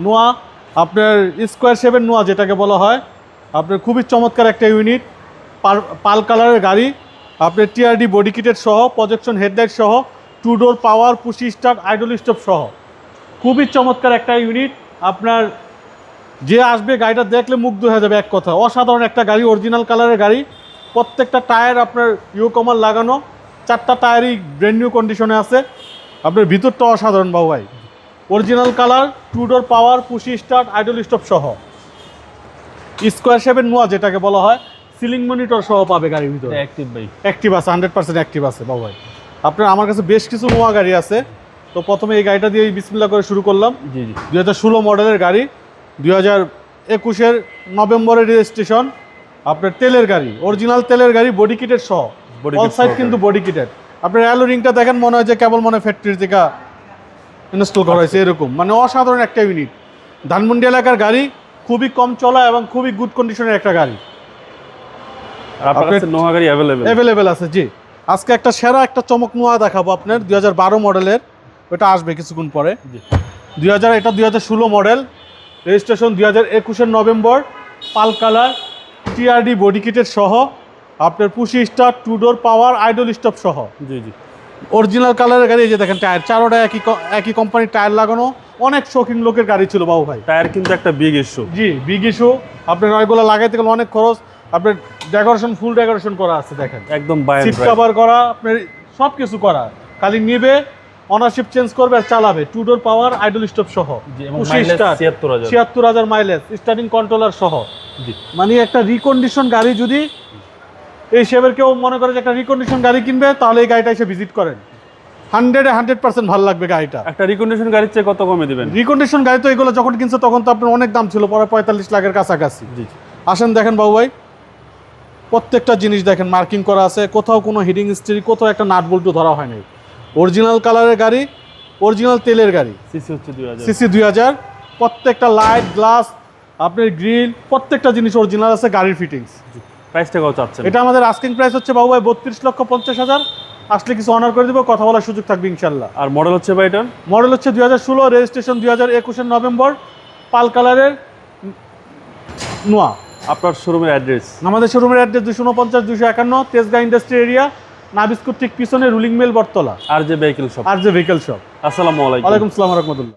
নোয়া আপনার স্কোয়ার শেপের নোয়া যেটাকে বলা হয়, আপনার খুবই চমৎকার একটা ইউনিট, পাল কালারের গাড়ি, আপনার টিআরডি বডি কিটের সহ, প্রজেকশন হেডলাইট সহ, 2 ডোর পাওয়ার, পুশি স্টার্ট, আইডল স্টপ সহ খুবই চমৎকার একটা ইউনিট। আপনার যে আসবে গাড়িটা দেখলে মুগ্ধ হয়ে যাবে, এক কথা অসাধারণ একটা গাড়ি, অরিজিনাল কালারের গাড়ি। প্রত্যেকটা টায়ার আপনার ইউকমার লাগানো, 4টা টায়ারই ব্র্যান্ড নিউ কন্ডিশনে আছে। আপনার ভিতরটা অসাধারণ বাবু ভাই, অরিজিনাল কালার, 2 ডোর পাওয়ার, পুশি স্টার্ট, আইডল স্টপ সহ, স্কোয়ার শেপের নোয়া যেটাকে বলা হয়, সিলিং মনিটর সহ পাবে গাড়ির ভিতরে। অ্যাক্টিভ আছে, 100% অ্যাক্টিভ আছে বাবু ভাই। আপনার আমার কাছে বেশ কিছু নোয়া গাড়ি আছে, তো প্রথমে এই গাড়িটা দিয়ে বিসমিল্লাহ করে শুরু করলাম। 2016 মডেলের গাড়ি, 2021 নভেম্বরের রেজিস্ট্রেশন, আপনার তেলের গাড়ি, অরিজিনাল তেলের গাড়ি, বডি কিটের সহ, অল সাইড কিন্তু বডি কিটের। আপনার অ্যালো রিংটা দেখেন, মনে হয় যে কেবল মনে ফ্যাক্টরি থেকে ইনস্টল করা হয়েছে এরকম, মানে অসাধারণ একটা ইউনিট। ধানমন্ডি এলাকার গাড়ি, খুবই কম চলা এবং খুবই গুড কন্ডিশনের একটা গাড়ি। অ্যাভেলেবেল আছে জি। আজকে একটা সেরা একটা চমক নোয়া দেখাবো আপনার, 2012 মডেলের, ওটা আসবে কিছুক্ষণ পরে। এটা 2016 মডেল, রেজিস্ট্রেশন 2021 নভেম্বর, পাল কালার, টিআরডি বডি কিটের সহ, আপনার পুশি স্টার্ট, 2 ডোর পাওয়ার, আইডল স্টপ সহ, অরিজিনাল কালারের গাড়ি। এই যে দেখেন টায়ার, 4টা একই কোম্পানির টায়ার লাগানো, অনেক শৌখিন লোকের গাড়ি ছিল বাবু ভাই। টায়ার কিন্তু একটা বিগ ইস্যু, জি বিগ ইস্যু। আপনার ওইগুলো লাগাইতে গেলে অনেক খরচ। আপনার ডেকোরেশন, ফুল ডেকোরেশন করা আছে দেখেন, একদম সিট কভার করা, আপনার সব কিছু করা, খালি নিবে, অনারশিপ চেঞ্জ করবে আর চালাবে, 2 ডোর পাওয়ার, আইডল স্টপ সহ, 76,000 মাইলেজ, স্টার্টিং কন্ট্রোলার সহ। মানে একটা রিকন্ডিশন গাড়ি, যদি এই শেপের কেউ মনে করে যে একটা রিকন্ডিশন গাড়ি কিনবে, তাহলে এই গাড়িটা এসে ভিজিট করেন, 100% ভালো লাগবে গাড়িটা। একটা রিকন্ডিশন গাড়ির চেয়ে কত কমে দিবেন? রিকন্ডিশন গাড়ি তো এগুলো যখন কিনছে তখন তো আপনার অনেক দাম ছিল, পরে 45 লাখের কাছাকাছি। আসেন দেখেন বাবু ভাই, প্রত্যেকটা জিনিস দেখেন মার্কিং করা আছে, কোথাও কোনো হিটিং স্টিল, কোথাও একটা নাট বল্টু ধরা হয় নাই। অরিজিনাল কালারের গাড়ি, অরিজিনাল তেলের গাড়ি, সিসি হচ্ছে 2000, সিসি 2000। প্রত্যেকটা লাইট, গ্লাস, আপনার গ্রিল, প্রত্যেকটা জিনিস অরিজিনাল আছে, গাড়ির ফিটিংস। প্রাইসটা কত চাচ্ছেন? এটা আমাদের আস্কিং প্রাইস হচ্ছে বাবু ভাই 32,50,000। আসলে কিছু অনার করে দেবো, কথা বলার সুযোগ থাকবে ইনশাল্লাহ। আর মডেল হচ্ছে ভাই এটা? মডেল হচ্ছে 2016, রেজিস্ট্রেশন 2021 নভেম্বর, পাল কালারের নোয়া। আপনার শোরুমের অ্যাড্রেস? আমাদের শোরুমের অ্যাড্রেস 249-251 তেজগাঁ ইন্ডাস্ট্রি এরিয়া, নাবিস্কুট ঠিক পিছনে, রুলিং মিল, বটতলা, আর যে ভেহিকেল শপ। আসসালামু আলাইকুম। ওয়ালাইকুম আসসালাম। ওয়া রাহমাতুল্লাহ।